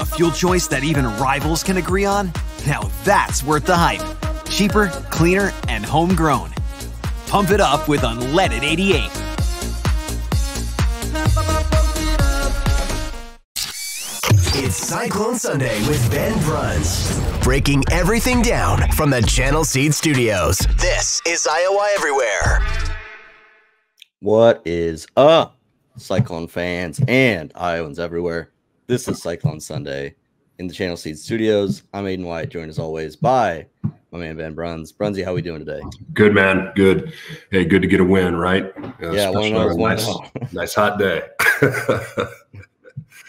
fuel choice that even rivals can agree on? Now that's worth the hype. Cheaper, cleaner, and homegrown. Pump it up with unleaded 88. It's Cyclone Sunday with Ben Bruns. Breaking everything down from the Channel Seed Studios. This is Iowa Everywhere. What is up, Cyclone fans and Iowans everywhere? This is Cyclone Sunday in the Channel Seed Studios. I'm Aiden Wyatt, joined as always by my man Ben Bruns. Brunsy, how we doing today? Good, man. Good. Hey, good to get a win, right? Yeah, nice hot day.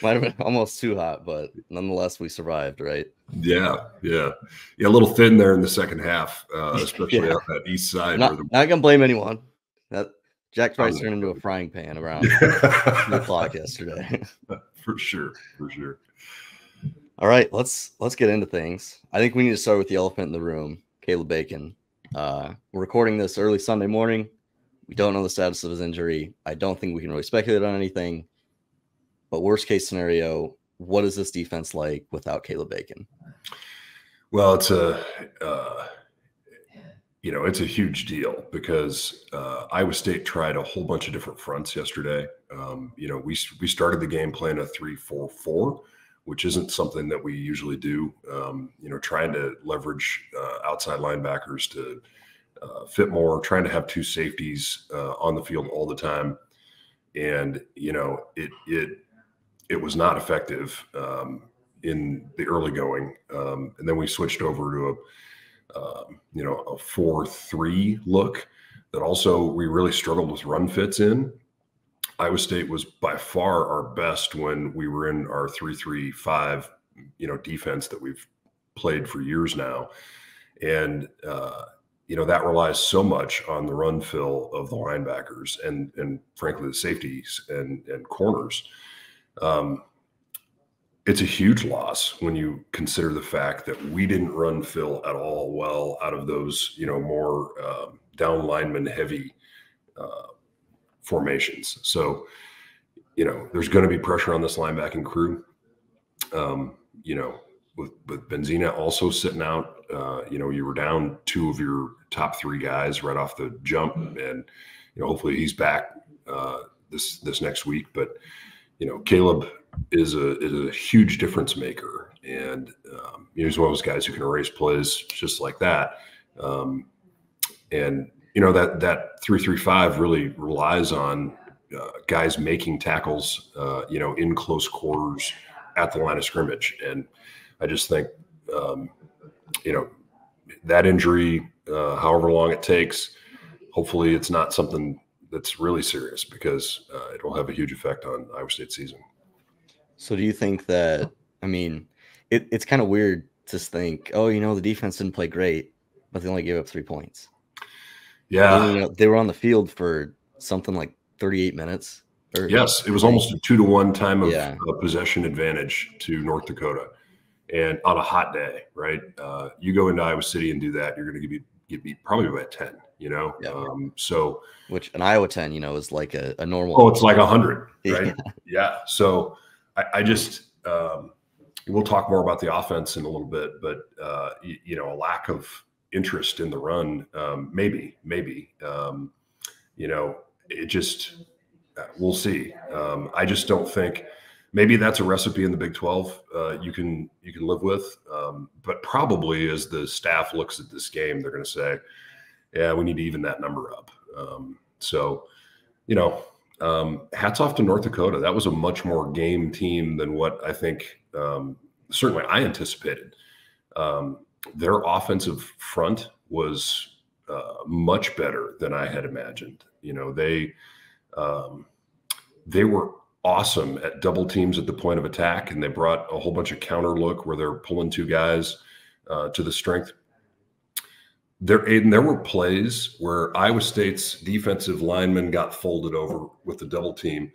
Might have been almost too hot, but nonetheless, we survived, right? Yeah. A little thin there in the second half, especially on that east side. Not gonna blame anyone. That Jack Price turned into a frying pan around 2 o'clock yesterday. For sure. All right, let's get into things. I think we need to start with the elephant in the room, Caleb Bacon. We're recording this early Sunday morning. We don't know the status of his injury. I don't think we can really speculate on anything. But worst case scenario, what is this defense like without Caleb Bacon? Well, it's a huge deal because Iowa State tried a whole bunch of different fronts yesterday. We started the game playing a 3-4-4, which isn't something that we usually do. Trying to leverage outside linebackers to fit more, trying to have two safeties on the field all the time, and it was not effective in the early going, and then we switched over to a 4-3 look that also we really struggled with run fits in. Iowa State was by far our best when we were in our 3-3-5, defense that we've played for years now. And, that relies so much on the run fill of the linebackers and frankly, the safeties and corners. It's a huge loss when you consider the fact that we didn't run fill at all well out of those, more down lineman heavy formations. So, there's going to be pressure on this linebacking crew. With Benzina also sitting out, you were down 2 of your top 3 guys right off the jump, and hopefully he's back this next week. But Caleb is a huge difference maker, and he's one of those guys who can erase plays just like that. And that 3-3-5 really relies on guys making tackles, in close quarters at the line of scrimmage. And I just think, that injury, however long it takes, hopefully it's not something that's really serious, because it will have a huge effect on Iowa State's season. So do you think that, it's kind of weird to think, the defense didn't play great, but they only gave up 3 points. Yeah. They were on the field for something like 38 minutes. Yes, it was almost a 2-1 time of possession advantage to North Dakota. And on a hot day, right? You go into Iowa City and do that, you're going to get beat probably by 10, so which an Iowa 10, is like a normal. Oh, it's like 100, right? Yeah. So I just we'll talk more about the offense in a little bit, but a lack of interest in the run, maybe, it just we'll see. I just don't think. Maybe that's a recipe in the Big 12 you can live with, but probably as the staff looks at this game, they're going to say, "Yeah, we need to even that number up." Hats off to North Dakota. That was a much more game team than what I think certainly I anticipated. Their offensive front was much better than I had imagined. They were awesome at double teams at the point of attack, and they brought a whole bunch of counter look where they're pulling 2 guys to the strength. There were plays where Iowa State's defensive linemen got folded over with the double team,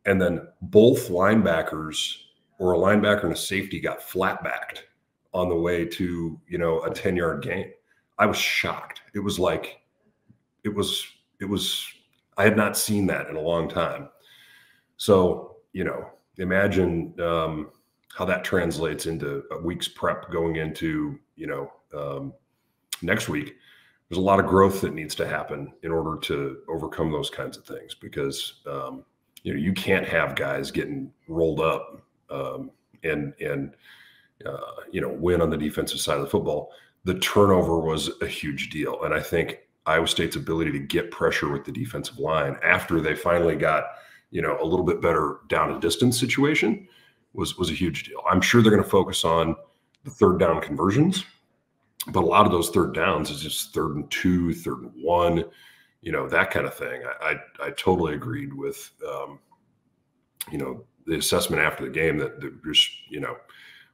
and then both linebackers, or a linebacker and a safety, got flat backed on the way to a 10-yard gain. I was shocked. It was I had not seen that in a long time. So, imagine how that translates into a week's prep going into, next week. There's a lot of growth that needs to happen in order to overcome those kinds of things, because, you can't have guys getting rolled up and win on the defensive side of the football. The turnover was a huge deal. And I think Iowa State's ability to get pressure with the defensive line after they finally got, a little bit better down and distance situation was a huge deal. I'm sure they're going to focus on the third down conversions, but a lot of those third downs is just 3rd and 2, 3rd and 1, that kind of thing. I totally agreed with, the assessment after the game that just,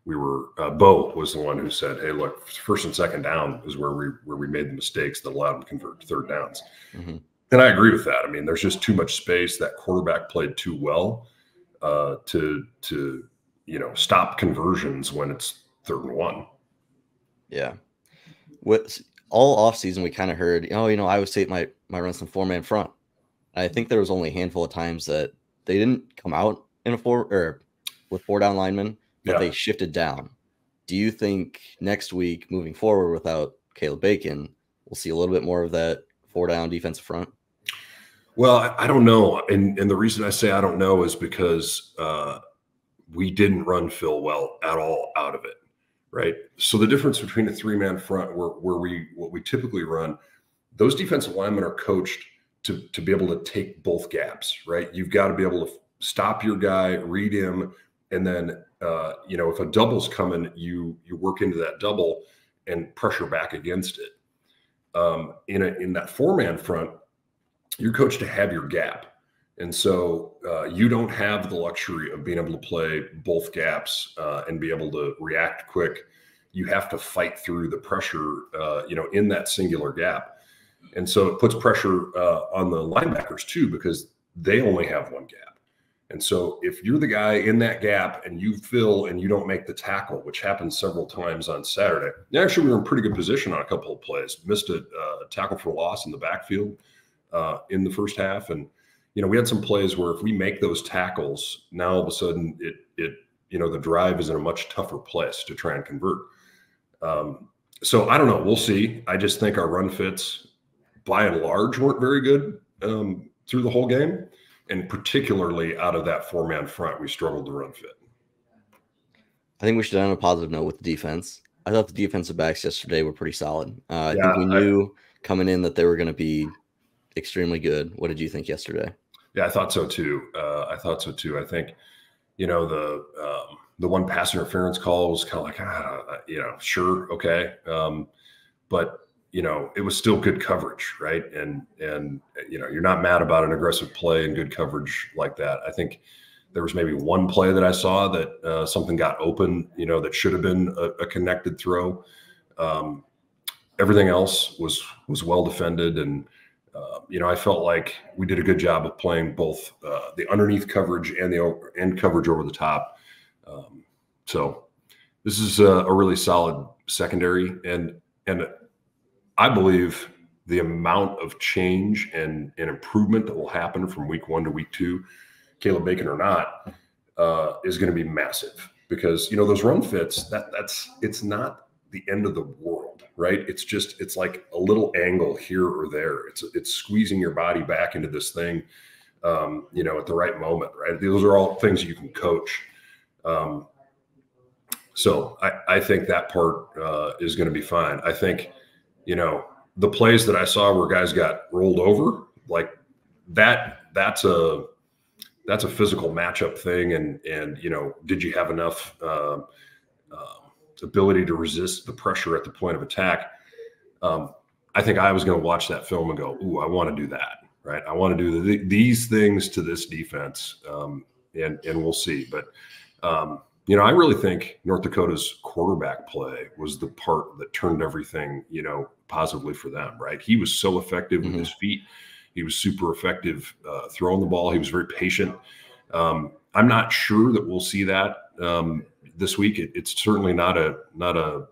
we were, Bo was the one who said, hey, look, 1st and 2nd down is where we made the mistakes that allowed them to convert to third downs. Mm-hmm. And I agree with that. I mean, there's just too much space. That quarterback played too well to stop conversions when it's 3rd and 1. Yeah. All offseason, we kind of heard, Iowa State might run some 4-man front. I think there was only a handful of times that they didn't come out in with 4-down linemen, but they shifted down. Do you think next week, moving forward without Caleb Bacon, we'll see a little bit more of that 4-down defensive front? Well, I don't know. And the reason I say I don't know is because we didn't run Phil well at all out of it, right? So the difference between a 3-man front what we typically run, those defensive linemen are coached to be able to take both gaps, right? You've got to be able to stop your guy, read him, and then if a double's coming, you work into that double and pressure back against it. In that 4-man front, you're coached to have your gap. And so you don't have the luxury of being able to play both gaps and be able to react quick. You have to fight through the pressure, in that singular gap. And so it puts pressure on the linebackers too, because they only have one gap. And so if you're the guy in that gap and you fill and you don't make the tackle, which happened several times on Saturday, actually we were in pretty good position on a couple of plays, missed a tackle for loss in the backfield in the first half. And, we had some plays where if we make those tackles, now all of a sudden the drive is in a much tougher place to try and convert. So I don't know. We'll see. I just think our run fits by and large weren't very good through the whole game. And particularly out of that 4-man front, we struggled to run fit. I think we should end on a positive note with the defense. I thought the defensive backs yesterday were pretty solid. I think we knew coming in that they were going to be extremely good. What did you think yesterday? Yeah, I thought so too. I think, the one pass interference call was kind of like, sure, okay. But it was still good coverage, right? And you're not mad about an aggressive play and good coverage like that. I think there was maybe one play that I saw that something got open, that should have been a connected throw. Everything else was well defended, and I felt like we did a good job of playing both the underneath coverage and the end coverage over the top. So this is a really solid secondary, and I believe the amount of change and improvement that will happen from week 1 to week 2, Caleb Bacon or not, is going to be massive, because, those run fits, it's not the end of the world, right? It's like a little angle here or there. It's squeezing your body back into this thing, at the right moment, right? Those are all things you can coach. So I think that part is going to be fine. I think, the plays that I saw where guys got rolled over, like that's a physical matchup thing. And did you have enough ability to resist the pressure at the point of attack? I think I was going to watch that film and go, ooh, I want to do that, right? I want to do these things to this defense, and we'll see. But, I really think North Dakota's quarterback play was the part that turned everything, positively for them, right? He was so effective with his feet. He was super effective throwing the ball. He was very patient. I'm not sure that we'll see that this week. It's certainly not an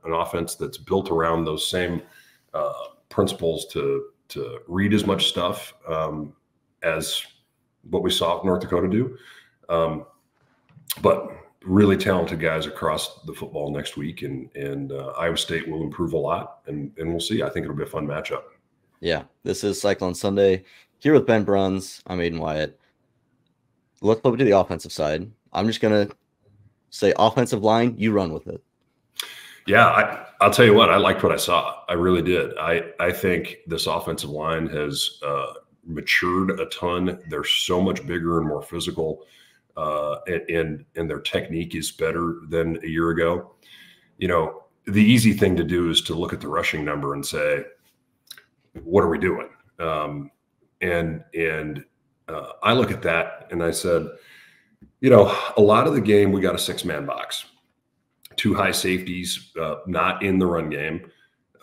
offense that's built around those same principles to read as much stuff as what we saw North Dakota do. But really talented guys across the football next week, and Iowa State will improve a lot, and we'll see. I think it'll be a fun matchup. Yeah, this is Cyclone Sunday here with Ben Bruns. I'm Aiden Wyatt. Let's flip to the offensive side. I'm just gonna say offensive line, you run with it. Yeah, I'll tell you what, I liked what I saw. I really did. I think this offensive line has matured a ton. They're so much bigger and more physical, and their technique is better than a year ago. You know, the easy thing to do is to look at the rushing number and say, what are we doing? I look at that and I said, you know, a lot of the game, we got a 6-man box. 2 high safeties, not in the run game.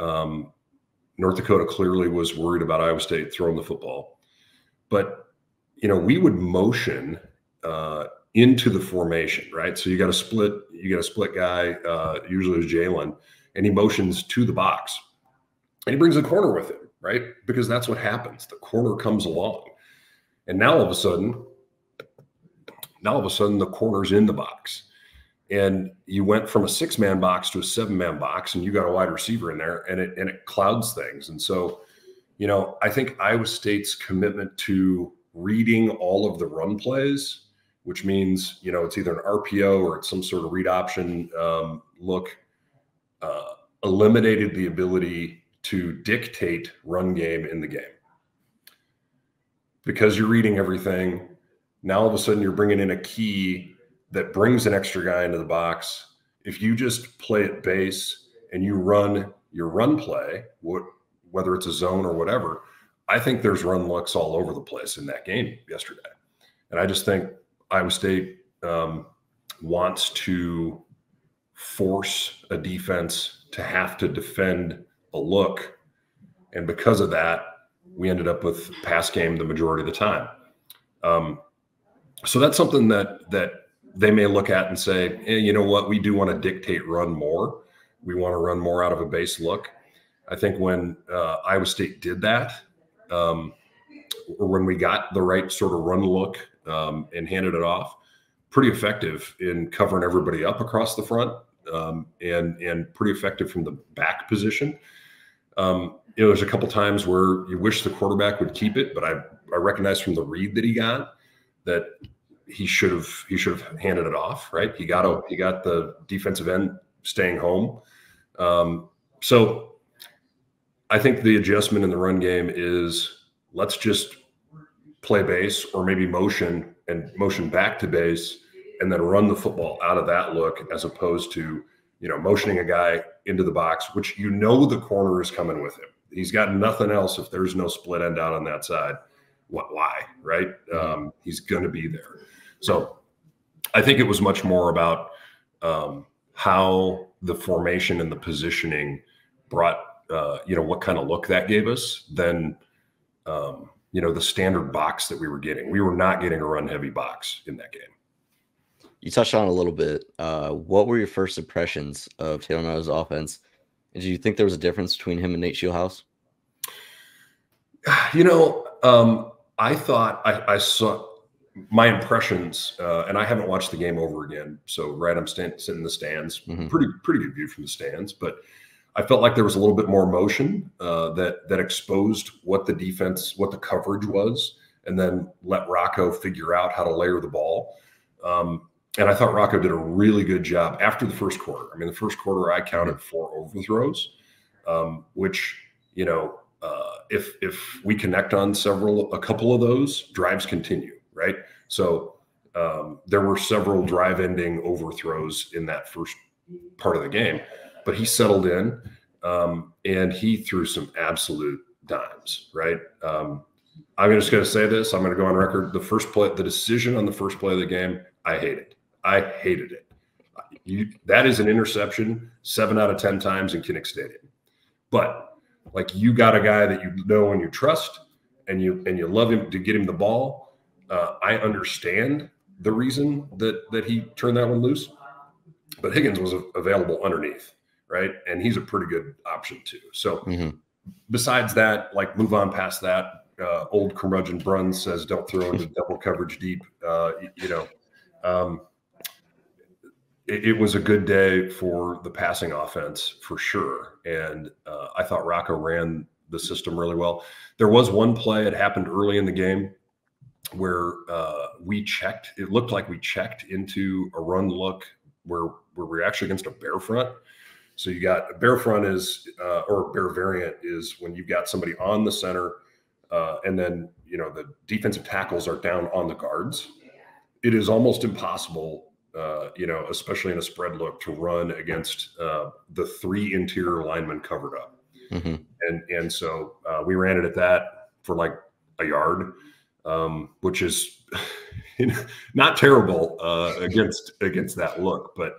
North Dakota clearly was worried about Iowa State throwing the football. But, you know, we would motion into the formation, right? So you got a split guy, usually it was Jalen, and he motions to the box. And he brings the corner with him, right? Because that's what happens. The corner comes along. And now all of a sudden, the corner's in the box. And you went from a 6-man box to a 7-man box, and you got a wide receiver in there, and it clouds things. And so, you know, I think Iowa State's commitment to reading all of the run plays, which means, you know, it's either an RPO or it's some sort of read option look, eliminated the ability to dictate run game in the game. Because you're reading everything, now all of a sudden you're bringing in a key that brings an extra guy into the box. If you just play it base and you run your run play, whether it's a zone or whatever, I think there's run looks all over the place in that game yesterday. And I just think Iowa State wants to force a defense to have to defend a look. And because of that, we ended up with pass game the majority of the time. So that's something that they may look at and say, hey, you know what, we do want to dictate run more. We want to run more out of a base look. I think when Iowa State did that, or when we got the right sort of run look and handed it off, pretty effective in covering everybody up across the front, and pretty effective from the back position. You know, there's a couple times where you wish the quarterback would keep it, but I recognize from the read that he got that he should have handed it off, right? He got the defensive end staying home. So I think the adjustment in the run game is let's just play base or maybe motion back to base and then run the football out of that look, as opposed to, you know, motioning a guy into the box, which, you know, the corner is coming with him. He's got nothing else if there's no split end out on that side. Why, right? He's going to be there. So I think it was much more about how the formation and the positioning brought, you know, what kind of look that gave us than, you know, the standard box that we were getting. We were not getting a run-heavy box in that game. You touched on it a little bit. What were your first impressions of Taylor Miller's offense? And do you think there was a difference between him and Nate Scheelhaase? You know, I thought I saw my impressions, and I haven't watched the game over again. So, right, I'm sitting in the stands, pretty good view from the stands. But I felt like there was a little bit more motion that exposed what the defense, what the coverage was, and then let Rocco figure out how to layer the ball. And I thought Rocco did a really good job after the first quarter. I mean, the first quarter I counted 4 overthrows, which, you know, if we connect on a couple of those, drives continue, right? So there were several drive-ending overthrows in that first part of the game, but he settled in and he threw some absolute dimes, right? I'm just going to say this. I'm going to go on record. The decision on the first play of the game, I hated it. That is an interception 7 out of 10 times in Kinnick Stadium. But like, you got a guy that you know and you trust, and you love him to get him the ball. I understand the reason that he turned that one loose, but Higgins was available underneath, right? And he's a pretty good option too. So besides that, like, move on past that. Old curmudgeon Bruns says, don't throw into double coverage deep. You know, it was a good day for the passing offense for sure. And I thought Rocco ran the system really well. There was one play, it happened early in the game, where we checked. It looked like we checked into a run look where we're actually against a bear front. So you got a bear front is, or a bear variant is when you've got somebody on the center and then, the defensive tackles are down on the guards. It is almost impossible, especially in a spread look, to run against the 3 interior linemen covered up. Mm-hmm. And so we ran it at that for like a yard, which is not terrible against that look. But,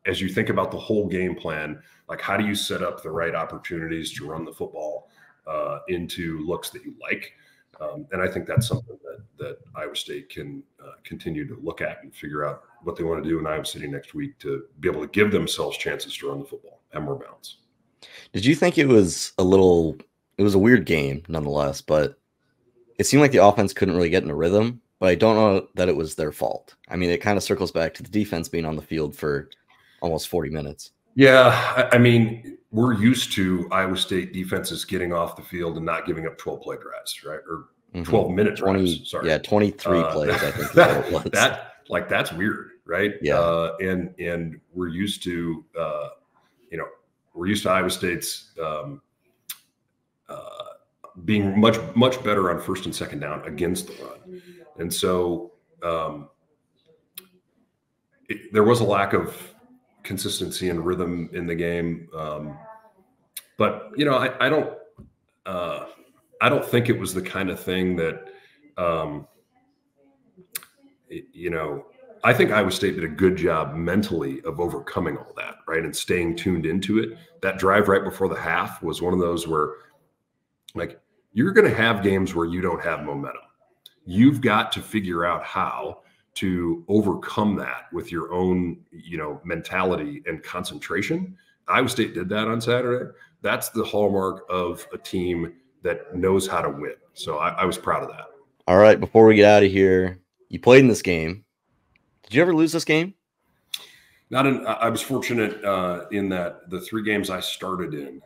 as you think about the whole game plan, like how do you set up the right opportunities to run the football into looks that you like? And I think that's something that Iowa State can continue to look at and figure out what they want to do in Iowa City next week to be able to give themselves chances to run the football, have more balance. Did you think it was a weird game nonetheless, but it seemed like the offense couldn't really get in a rhythm, but I don't know that it was their fault. I mean, it kind of circles back to the defense being on the field for almost 40 minutes. Yeah. I mean, we're used to Iowa State defenses getting off the field and not giving up 12 play drives, right? Or 12-minute drives. Sorry. Yeah, 23 plays, I think. That was. That's weird, right? Yeah. And we're used to, Iowa State's being much better on first and second down against the run. And so there was a lack of consistency and rhythm in the game. But, I don't think it was the kind of thing that, I think Iowa State did a good job mentally of overcoming all that, right? And staying tuned into it. That drive right before the half was one of those where, like, you're going to have games where you don't have momentum. You've got to figure out how to overcome that with your own, mentality and concentration. Iowa State did that on Saturday. That's the hallmark of a team that knows how to win. So I was proud of that. All right, before we get out of here, you played in this game. Did you ever lose this game? I was fortunate in that the 3 games I started in,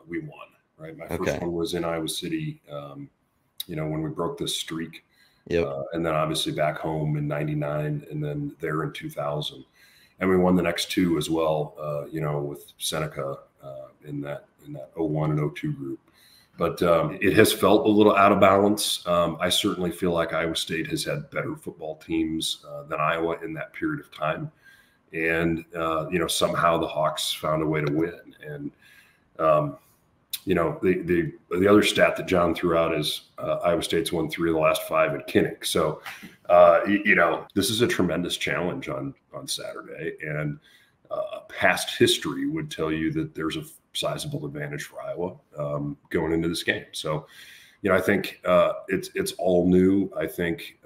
we won. Right, my first one was in Iowa City. When we broke this streak. Yep. And then obviously back home in '99, and then there in 2000, and we won the next 2 as well. With Seneca in that 01 and 02 group. But it has felt a little out of balance. I certainly feel like Iowa State has had better football teams than Iowa in that period of time. And, somehow the Hawks found a way to win. And, the other stat that John threw out is Iowa State's won 3 of the last 5 at Kinnick. So, this is a tremendous challenge on Saturday. And past history would tell you that there's a sizable advantage for Iowa going into this game. So, I think it's all new. I think,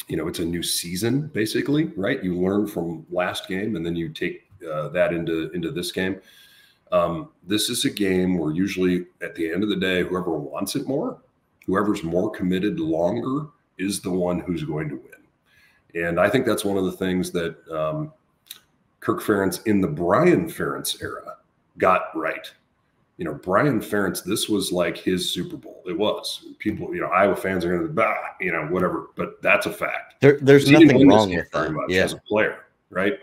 it's a new season, basically, right? You learn from last game, and then you take that into this game. This is a game where usually at the end of the day, whoever wants it more, whoever's more committed longer is the one who's going to win. And I think that's one of the things that Kirk Ferentz in the Brian Ferentz era got right. Brian Ferentz, this was like his Super Bowl. It was. People, Iowa fans are going to, whatever, but that's a fact. There's nothing wrong with that. Very much as a player, right?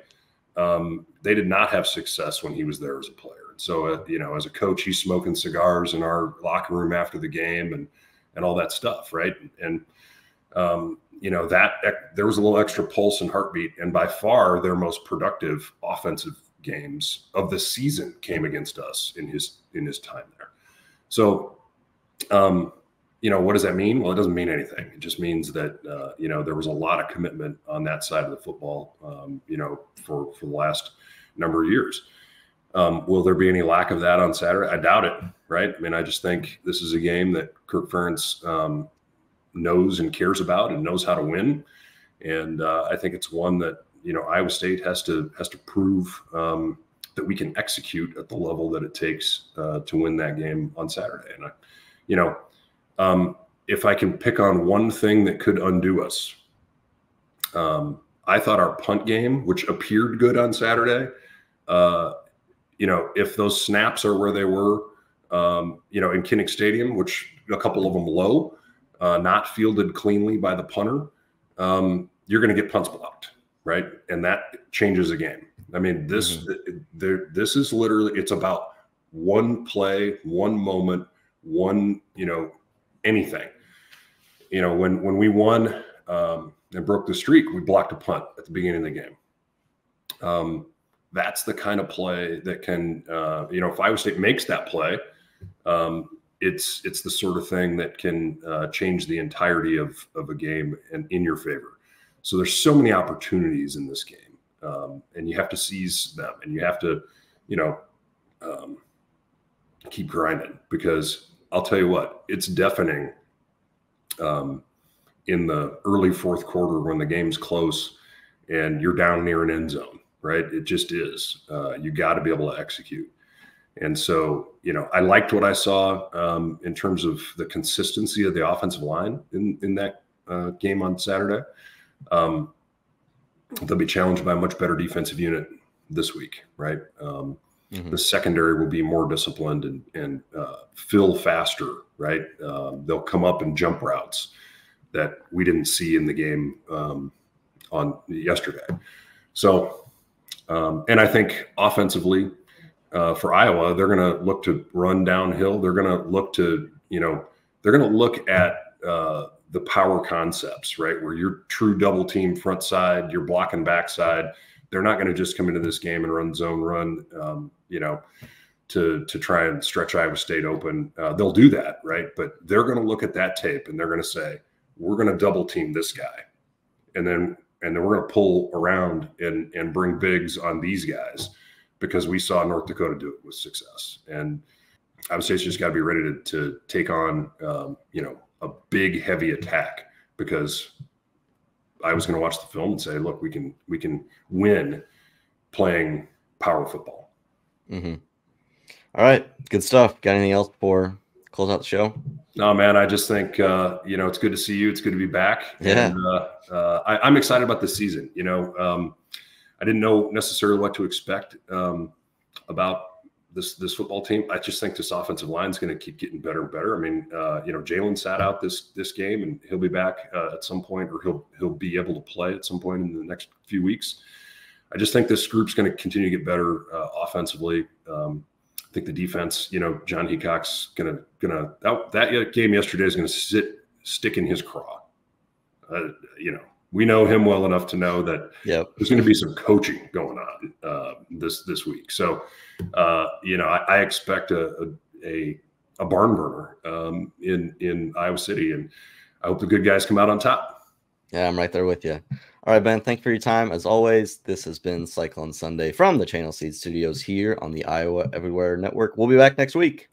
They did not have success when he was there as a player. So, as a coach, he's smoking cigars in our locker room after the game and all that stuff, right? And, that there was a little extra pulse and heartbeat. And by far, their most productive offensive games of the season came against us in his time there. So, what does that mean? Well, it doesn't mean anything. It just means that, there was a lot of commitment on that side of the football, for the last number of years. Will there be any lack of that on Saturday? I doubt it, right? I mean, I just think this is a game that Kirk Ferentz knows and cares about and knows how to win. And I think it's one that, Iowa State has to prove that we can execute at the level that it takes to win that game on Saturday. And, if I can pick on one thing that could undo us, I thought our punt game, which appeared good on Saturday, if those snaps are where they were, in Kinnick Stadium, which a couple of them low, not fielded cleanly by the punter, you're going to get punts blocked, right? And that changes the game. I mean, this is literally, it's about one play, one moment, one, anything. When we won and broke the streak, we blocked a punt at the beginning of the game. That's the kind of play that can, if Iowa State makes that play, it's the sort of thing that can change the entirety of a game and in your favor. So there's so many opportunities in this game, and you have to seize them, and you have to, keep grinding, because I'll tell you what, it's deafening in the early fourth quarter when the game's close and you're down near an end zone, right? It just is. You got to be able to execute. And so, I liked what I saw in terms of the consistency of the offensive line in that game on Saturday. They'll be challenged by a much better defensive unit this week, right? The secondary will be more disciplined and fill faster, right? They'll come up in jump routes that we didn't see in the game on yesterday. So, and I think offensively for Iowa, they're going to look to run downhill. They're going to look to, they're going to look at the power concepts, right? Where you're true double team front side, you're blocking backside. They're not going to just come into this game and run zone run, to try and stretch Iowa State open. They'll do that, right? But they're going to look at that tape and they're going to say, we're going to double team this guy. And then we're going to pull around and bring bigs on these guys, because we saw North Dakota do it with success. And Iowa State's just got to be ready to take on, a big, heavy attack, because I was going to watch the film and say, look, we can win playing power football. All right. Good stuff. Got anything else before close out the show? No, man, I just think, it's good to see you. It's good to be back. Yeah. And I'm excited about this season. I didn't know necessarily what to expect about this football team. I just think this offensive line is going to keep getting better and better. I mean, Jalen sat out this game, and he'll be back at some point, or he'll be able to play at some point in the next few weeks. I just think this group's going to continue to get better offensively. I think the defense, John Heacock's that game yesterday is going to stick in his craw. We know him well enough to know that there's going to be some coaching going on this week. So, I expect a barn burner in Iowa City, and I hope the good guys come out on top. Yeah, I'm right there with you. All right, Ben, thanks for your time. As always, this has been Cyclone Sunday from the Channel Seed Studios here on the Iowa Everywhere Network. We'll be back next week.